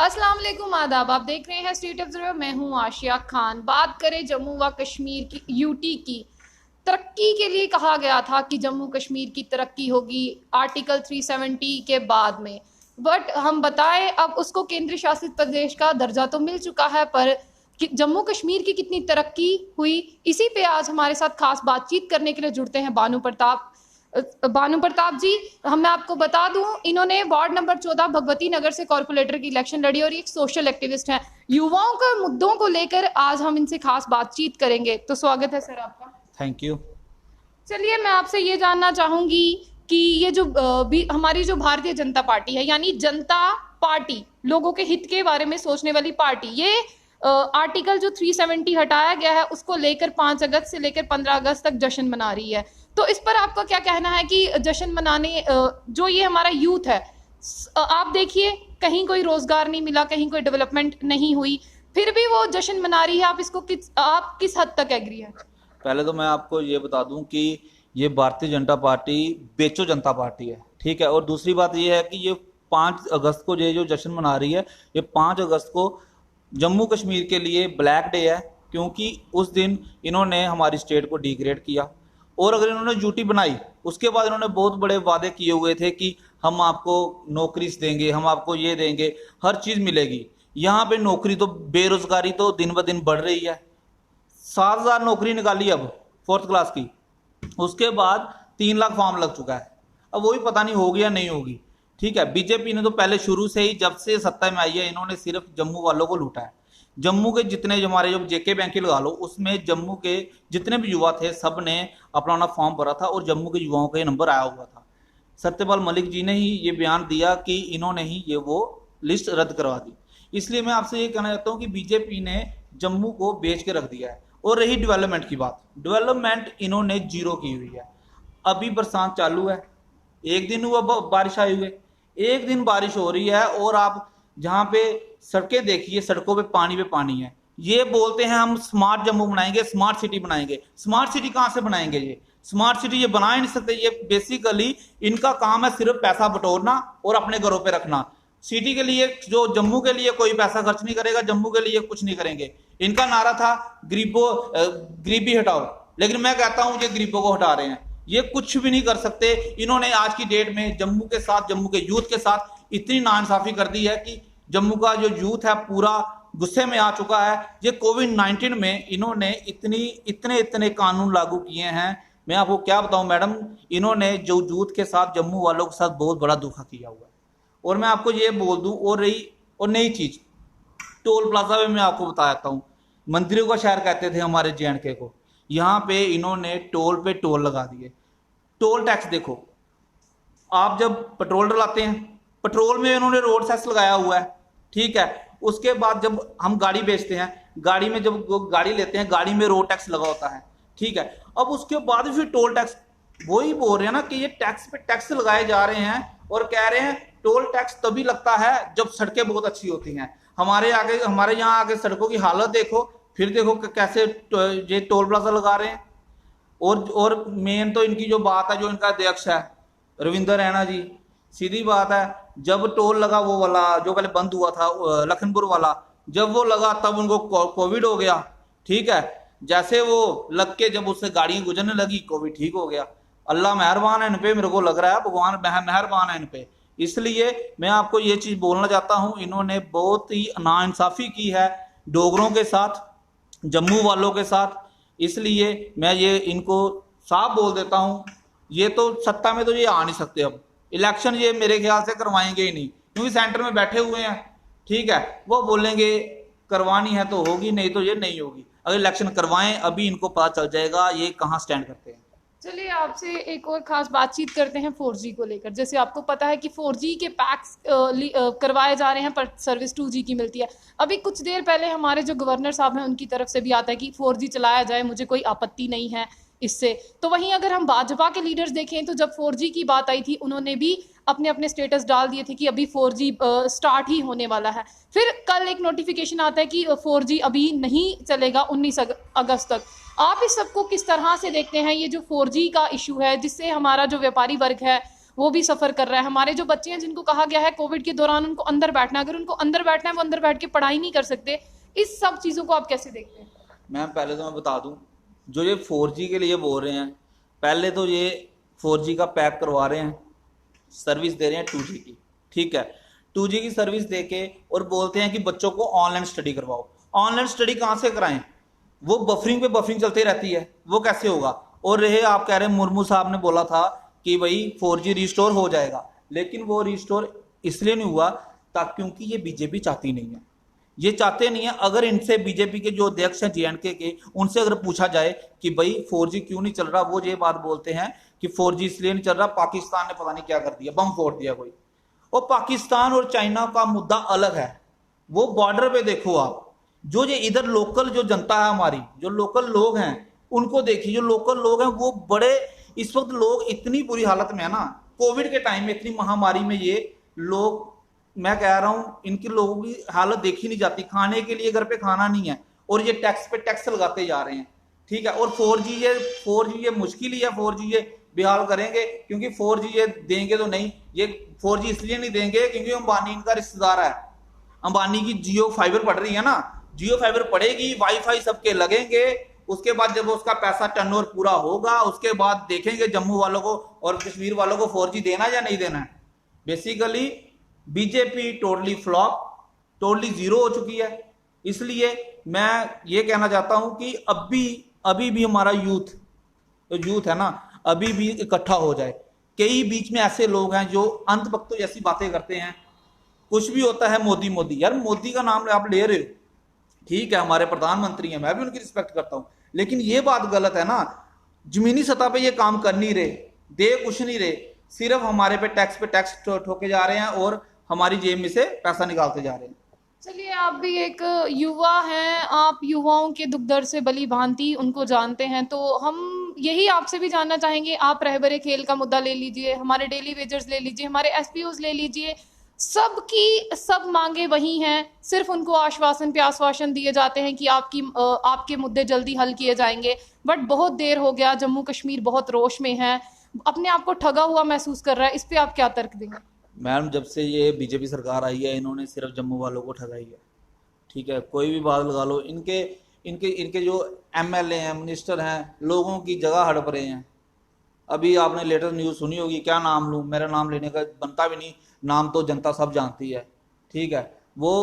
अस्सलाम वालेकुम, आदाब। आप देख रहे हैं स्टेट ऑब्जर्वर। मैं हूं आशिया खान। बात करें जम्मू व कश्मीर की, यूटी की तरक्की के लिए कहा गया था कि जम्मू कश्मीर की तरक्की होगी आर्टिकल 370 के बाद में, बट हम बताएं अब उसको केंद्र शासित प्रदेश का दर्जा तो मिल चुका है, पर जम्मू कश्मीर की कितनी तरक्की हुई, इसी पे आज हमारे साथ खास बातचीत करने के लिए जुड़ते हैं बानू प्रताप जी। मैं आपको बता दूं, इन्होंने वार्ड नंबर 14 भगवती नगर से कॉर्पोरेटर की इलेक्शन लड़ी और एक सोशल एक्टिविस्ट हैं। युवाओं के मुद्दों को लेकर आज हम इनसे खास बातचीत करेंगे। तो स्वागत है सर आपका। Thank you. चलिए, मैं आपसे ये जानना चाहूंगी कि ये जो हमारी जो भारतीय जनता पार्टी है, यानी जनता पार्टी, लोगों के हित के बारे में सोचने वाली पार्टी, ये आर्टिकल जो 370 हटाया गया है उसको लेकर 5 अगस्त से लेकर 15 अगस्त तक जश्न मना रही है। तो इस पर आपका क्या कहना है कि जश्न मनाने जो ये हमारा यूथ है, आप देखिए कहीं कोई रोजगार नहीं मिला, कहीं कोई डेवलपमेंट नहीं हुई, फिर भी वो जश्न मना रही है। आप किस हद तक एग्री है? पहले तो मैं आपको ये बता दूं कि ये भारतीय जनता पार्टी बेचो जनता पार्टी है, ठीक है। और दूसरी बात ये है कि ये 5 अगस्त को ये जो जश्न मना रही है, ये 5 अगस्त को जम्मू कश्मीर के लिए ब्लैक डे है, क्योंकि उस दिन इन्होंने हमारी स्टेट को डिग्रेड किया। और अगर इन्होंने यूटी बनाई, उसके बाद इन्होंने बहुत बड़े वादे किए हुए थे कि हम आपको नौकरी देंगे, हम आपको ये देंगे, हर चीज़ मिलेगी। यहाँ पे नौकरी तो, बेरोजगारी तो दिन ब दिन बढ़ रही है। 7,000 नौकरी निकाली अब 4th क्लास की, उसके बाद 3 लाख फॉर्म लग चुका है। अब वो भी पता नहीं होगी या नहीं होगी, ठीक है। बीजेपी ने तो पहले शुरू से ही, जब से सत्ता में आई है, इन्होंने सिर्फ जम्मू वालों को लूटा है। जम्मू के जितने हमारे जो जेके बैंक लगा लो, उसमें जम्मू के जितने भी युवा थे, सब ने अपना अपना फॉर्म भरा था और जम्मू के युवाओं का ये नंबर आया हुआ था। सत्यपाल मलिक जी ने ही ये बयान दिया कि इन्होंने ही ये वो लिस्ट रद्द करवा दी। इसलिए मैं आपसे ये कहना चाहता हूँ कि बीजेपी ने जम्मू को बेच के रख दिया है। और रही डेवलपमेंट की बात, डेवलपमेंट इन्होंने जीरो की हुई है। अभी बरसात चालू है, एक दिन हुआ बारिश आई हुई, एक दिन बारिश हो रही है और आप जहाँ पे सड़कें देखिए, सड़कों पे पानी है। ये बोलते हैं हम स्मार्ट जम्मू बनाएंगे, स्मार्ट सिटी बनाएंगे। स्मार्ट सिटी कहाँ से बनाएंगे? ये स्मार्ट सिटी ये बना ही नहीं सकते। ये बेसिकली इनका काम है सिर्फ पैसा बटोरना और अपने घरों पे रखना। सिटी के लिए, जो जम्मू के लिए कोई पैसा खर्च नहीं करेगा, जम्मू के लिए कुछ नहीं करेंगे। इनका नारा था गरीबी हटाओ, लेकिन मैं कहता हूं ये गरीबों को हटा रहे हैं। ये कुछ भी नहीं कर सकते। इन्होंने आज की डेट में जम्मू के साथ, जम्मू के यूथ के साथ इतनी नाइंसाफी कर दी है कि जम्मू का जो यूथ है पूरा गुस्से में आ चुका है। ये कोविड-19 में इन्होंने इतने इतने कानून लागू किए हैं, मैं आपको क्या बताऊं मैडम। इन्होंने जो यूथ के साथ, जम्मू वालों के साथ बहुत बड़ा धोखा किया हुआ है। और मैं आपको ये बोल दूं, और नई चीज, टोल प्लाजा में मैं आपको बताता हूँ, मंदिरों का शहर कहते थे हमारे जे.एंड.के को, यहाँ पे इन्होंने टोल पे टोल लगा दिए। टोल टैक्स देखो, आप जब पेट्रोल डलाते हैं, पेट्रोल में इन्होंने रोड टैक्स लगाया हुआ है, ठीक है। उसके बाद जब हम गाड़ी बेचते हैं, गाड़ी में जब गाड़ी लेते हैं, गाड़ी में रोड टैक्स लगा होता है, ठीक है। अब उसके बाद फिर टोल टैक्स, वही बोल रहे हैं ना कि ये टैक्स पे टैक्स लगाए जा रहे हैं और कह रहे हैं टोल टैक्स तभी लगता है जब सड़कें बहुत अच्छी होती हैं। हमारे यहाँ आगे सड़कों की हालत देखो, फिर देखो कैसे ये टोल प्लाजा लगा रहे हैं। और मेन तो इनकी जो बात है, जो इनका अध्यक्ष है रविंदर रैना जी, सीधी बात है, जब टोल लगा वो वाला जो पहले बंद हुआ था लखनपुर वाला, जब वो लगा तब उनको कोविड हो गया, ठीक है। जैसे वो लग के जब उससे गाड़ियां गुजरने लगी, कोविड ठीक हो गया। अल्लाह मेहरबान है इन पे, मेरे को लग रहा है भगवान मेहरबान है इन पे। इसलिए मैं आपको ये चीज बोलना चाहता हूं, इन्होंने बहुत ही नाइंसाफी की है डोगरों के साथ, जम्मू वालों के साथ। इसलिए मैं ये इनको साफ बोल देता हूं, ये तो सत्ता में तो ये आ नहीं सकते। अब इलेक्शन ये मेरे ख्याल से करवाएंगे ही नहीं, क्योंकि सेंटर में बैठे हुए हैं, ठीक है। वो बोलेंगे करवानी है तो होगी, नहीं तो ये नहीं होगी। अगर इलेक्शन करवाएं, अभी इनको पता चल जाएगा ये कहाँ स्टैंड करते हैं। चलिए, आपसे एक और खास बातचीत करते हैं 4G को लेकर। जैसे आपको पता है कि 4G के पैक्स करवाए जा रहे हैं, पर सर्विस 2G की मिलती है। अभी कुछ देर पहले हमारे जो गवर्नर साहब हैं, उनकी तरफ से भी आता है कि 4G चलाया जाए, मुझे कोई आपत्ति नहीं है इससे। तो वहीं अगर हम भाजपा के लीडर्स देखें, तो जब 4G की बात आई थी, उन्होंने भी अपने अपने स्टेटस डाल दिए थे कि अभी 4G स्टार्ट ही होने वाला है। फिर कल एक नोटिफिकेशन आता है कि 4G अभी नहीं चलेगा 19 अगस्त तक। आप इस सबको किस तरह से देखते हैं? ये जो 4G का इशू है, जिससे हमारा जो व्यापारी वर्ग है वो भी सफ़र कर रहा है। हमारे जो बच्चे हैं जिनको कहा गया है कोविड के दौरान उनको अंदर बैठना, अगर उनको अंदर बैठना है वो अंदर बैठ के पढ़ाई नहीं कर सकते। इस सब चीज़ों को आप कैसे देखते हैं? मैम पहले तो मैं बता दूं, जो ये 4G के लिए बोल रहे हैं, पहले तो ये 4G का पैक करवा रहे हैं, सर्विस दे रहे हैं 2G की, ठीक है। 2G की सर्विस दे के और बोलते हैं कि बच्चों को ऑनलाइन स्टडी करवाओ। ऑनलाइन स्टडी कहाँ से कराएं? वो बफरिंग पे बफरिंग चलती रहती है, वो कैसे होगा? और रहे आप कह रहे हैं मुर्मू साहब ने बोला था कि भाई 4G रिस्टोर हो जाएगा, लेकिन वो रिस्टोर इसलिए नहीं हुआ क्योंकि ये बीजेपी चाहती नहीं है, ये चाहते नहीं है। अगर इनसे बीजेपी के जो अध्यक्ष हैं JNK के, उनसे अगर पूछा जाए कि भाई 4G क्यों नहीं चल रहा, वो ये बात बोलते हैं कि 4G इसलिए नहीं चल रहा, पाकिस्तान ने पता नहीं क्या कर दिया, बम फोड़ दिया कोई। और पाकिस्तान और चाइना का मुद्दा अलग है, वो बॉर्डर पे देखो आप, जो ये इधर लोकल जो जनता है हमारी, जो लोकल लोग हैं उनको देखिए। जो लोकल लोग हैं वो बड़े, इस वक्त लोग इतनी बुरी हालत में है ना, कोविड के टाइम में इतनी महामारी में ये लोग, मैं कह रहा हूं इनकी लोगों की हालत देखी नहीं जाती। खाने के लिए घर पे खाना नहीं है और ये टैक्स पे टैक्स लगाते जा रहे हैं, ठीक है। और 4G ये मुश्किल ही है, 4G ये बेहाल करेंगे, क्योंकि 4G ये देंगे तो नहीं, ये 4G इसलिए नहीं देंगे क्योंकि अंबानी इनका रिश्तेदार है। अंबानी की जियो फाइबर पड़ रही है ना, जियो फाइबर पड़ेगी, वाईफाई सबके लगेंगे, उसके बाद जब उसका पैसा टर्नओवर पूरा होगा उसके बाद देखेंगे जम्मू वालों को और कश्मीर वालों को 4G देना या नहीं देना है। Basically BJP totally flop, totally zero हो चुकी है। इसलिए मैं ये कहना चाहता हूं कि अभी भी हमारा यूथ है ना, अभी भी इकट्ठा हो जाए। कई बीच में ऐसे लोग हैं जो अंधभक्तों जैसी बातें करते हैं, कुछ भी होता है मोदी मोदी, यार मोदी का नाम आप ले रहे हो, ठीक है, हमारे प्रधानमंत्री हैं, मैं भी उनकी रिस्पेक्ट करता हूं, लेकिन ये बात गलत है ना। जमीनी सतह पे ये काम कर नहीं रहे, दे कुछ नहीं रहे, सिर्फ हमारे पे टैक्स ठोके जा रहे हैं और हमारी जेब में से पैसा निकालते जा रहे हैं। चलिए, आप भी एक युवा हैं, आप युवाओं के दुख दर्द से भली भांति उनको जानते हैं, तो हम यही आपसे भी जानना चाहेंगे। आप रहबरे खेल का मुद्दा ले लीजिए, हमारे डेली वेजर्स ले लीजिए, हमारे SPOs ले लीजिए, सबकी सब मांगे वही हैं, सिर्फ उनको आश्वासन पे आश्वासन दिए जाते हैं कि आपके मुद्दे जल्दी हल किए जाएंगे। बट बहुत देर हो गया, जम्मू कश्मीर बहुत रोष में है, अपने आप को ठगा हुआ महसूस कर रहा है। इस पे आप क्या तर्क देंगे? मैडम, जब से ये बीजेपी सरकार आई है इन्होंने सिर्फ जम्मू वालों को ठगाई है, ठीक है। कोई भी बात लगा लो, इनके इनके इनके जो MLA हैं, मिनिस्टर हैं, लोगों की जगह हड़प रहे हैं। अभी आपने लेटेस्ट न्यूज़ सुनी होगी, क्या नाम लूँ, मेरा नाम लेने का बनता भी नहीं, नाम तो जनता सब जानती है, ठीक है। वो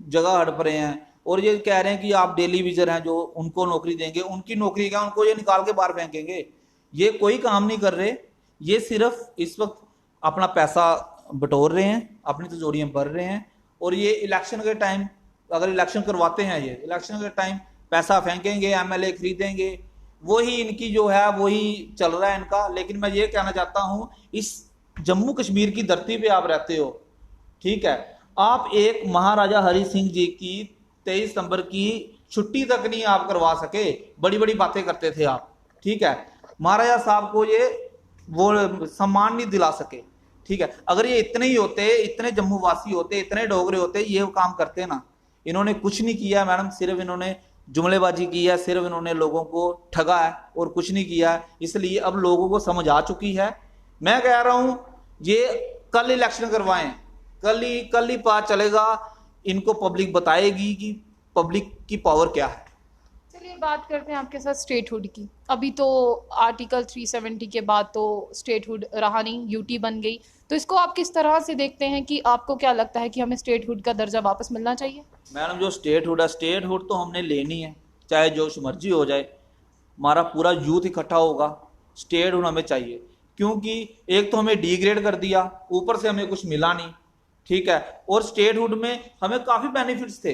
जगह हड़प रहे हैं और ये कह रहे हैं कि आप डेली विजर हैं जो उनको नौकरी देंगे, उनकी नौकरी क्या, उनको ये निकाल के बाहर फेंकेंगे। ये कोई काम नहीं कर रहे, ये सिर्फ इस वक्त अपना पैसा बटोर रहे हैं, अपनी तिजोरियां भर रहे हैं। और ये इलेक्शन के टाइम, अगर इलेक्शन करवाते हैं, ये इलेक्शन के टाइम पैसा फेंकेंगे, MLA खरीदेंगे, वही इनकी जो है वही चल रहा है इनका। लेकिन मैं ये कहना चाहता हूं, इस जम्मू कश्मीर की धरती पे आप रहते हो, ठीक है, आप एक महाराजा हरि सिंह जी की 23 सितंबर की छुट्टी तक नहीं आप करवा सके, बड़ी बड़ी बातें करते थे आप, ठीक है। महाराजा साहब को ये वो सम्मान नहीं दिला सके, ठीक है। अगर ये इतने ही होते, इतने जम्मू वासी होते, इतने डोगरे होते, ये काम करते ना। इन्होंने कुछ नहीं किया मैडम, सिर्फ इन्होंने जुमलेबाजी की है, सिर्फ इन्होंने लोगों को ठगा है और कुछ नहीं किया है। इसलिए अब लोगों को समझ आ चुकी है। मैं कह रहा हूं ये कल इलेक्शन करवाएं, कल ही पता चलेगा, इनको पब्लिक बताएगी कि पब्लिक की पावर क्या है। चलिए, बात करते हैं आपके साथ स्टेटहुड की। अभी तो आर्टिकल 370 के बाद तो स्टेटहुड रहा नहीं, यूटी बन गई, तो इसको आप किस तरह से देखते हैं कि आपको क्या लगता है कि हमें स्टेटहुड का दर्जा वापस मिलना चाहिए? मैडम, जो स्टेटहुड है, स्टेटहुड तो हमने लेनी है, चाहे जो मर्जी हो जाए, हमारा पूरा यूथ इकट्ठा होगा, स्टेटहुड हमें चाहिए। क्योंकि एक तो हमें डिग्रेड कर दिया, ऊपर से हमें कुछ मिला नहीं, ठीक है। और स्टेटहुड में हमें काफ़ी बेनिफिट्स थे,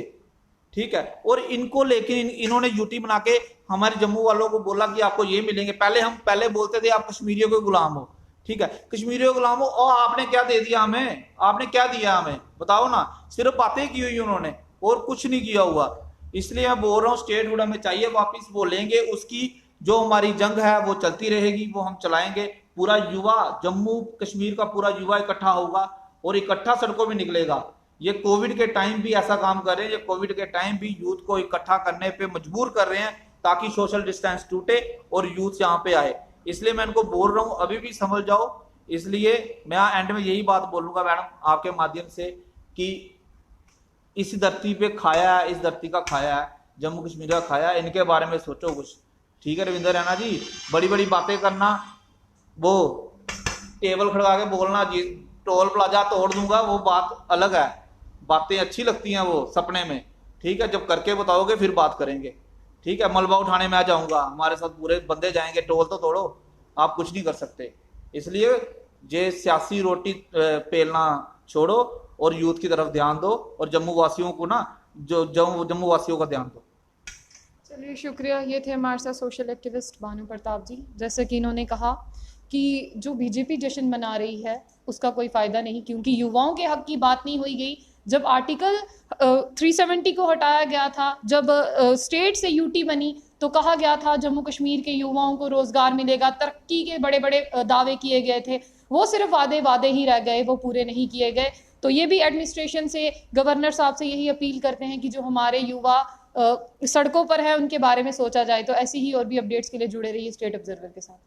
ठीक है। और इनको लेकिन इन्होंने यूटी बना के हमारे जम्मू वालों को बोला कि आपको ये मिलेंगे। पहले बोलते थे आप कश्मीरियों के गुलाम हो, ठीक है, कश्मीरियों के गुलाम हो, और आपने क्या दे दिया हमें, आपने क्या दिया हमें, बताओ ना। सिर्फ बातें की हुई उन्होंने और कुछ नहीं किया हुआ। इसलिए मैं बोल रहा हूँ स्टेटहुड हमें चाहिए वापिस, वो लेंगे, उसकी जो हमारी जंग है वो चलती रहेगी, वो हम चलाएंगे। पूरा युवा, जम्मू कश्मीर का पूरा युवा इकट्ठा होगा और इकट्ठा सड़कों में निकलेगा। ये कोविड के टाइम भी ऐसा काम कर रहे हैं, ये कोविड के टाइम भी यूथ को इकट्ठा करने पे मजबूर कर रहे हैं ताकि सोशल डिस्टेंस टूटे और यूथ यहाँ पे आए। इसलिए मैं इनको बोल रहा हूँ अभी भी समझ जाओ, इसलिए मैं एंड में यही बात बोलूंगा मैडम आपके माध्यम से कि इस धरती पे खाया है, इस धरती का खाया है, जम्मू कश्मीर का खाया है, इनके बारे में सोचो कुछ। ठीक है रविंदर रैना जी, बड़ी बड़ी बातें करना, वो टेबल खड़का के बोलना जी टोल प्लाजा तोड़ दूंगा, वो बात अलग है, बातें अच्छी लगती हैं वो सपने में। ठीक है, जब करके बताओगे फिर बात करेंगे। ठीक है, मलबा उठाने मैं जाऊंगा, हमारे साथ पूरे बंदे जाएंगे, टोल तो तोड़ो, आप कुछ नहीं कर सकते। इसलिए ये सियासी रोटी पेलना छोड़ो और यूथ की तरफ ध्यान दो, और जम्मू वासियों को ना, जो जम्मू वासियों का ध्यान दो। चलिए शुक्रिया। ये थे हमारे साथ सोशल एक्टिविस्ट भानु प्रताप जी। जैसे कि इन्होंने कहा कि जो बीजेपी जश्न मना रही है उसका कोई फ़ायदा नहीं, क्योंकि युवाओं के हक की बात नहीं हुई गई। जब आर्टिकल 370 को हटाया गया था, जब स्टेट से यूटी बनी, तो कहा गया था जम्मू कश्मीर के युवाओं को रोज़गार मिलेगा, तरक्की के बड़े बड़े दावे किए गए थे, वो सिर्फ वादे ही रह गए, वो पूरे नहीं किए गए। तो ये भी एडमिनिस्ट्रेशन से, गवर्नर साहब से यही अपील करते हैं कि जो हमारे युवा सड़कों पर है उनके बारे में सोचा जाए। तो ऐसी ही और भी अपडेट्स के लिए जुड़े रहिए स्टेट ऑब्जर्वर के साथ।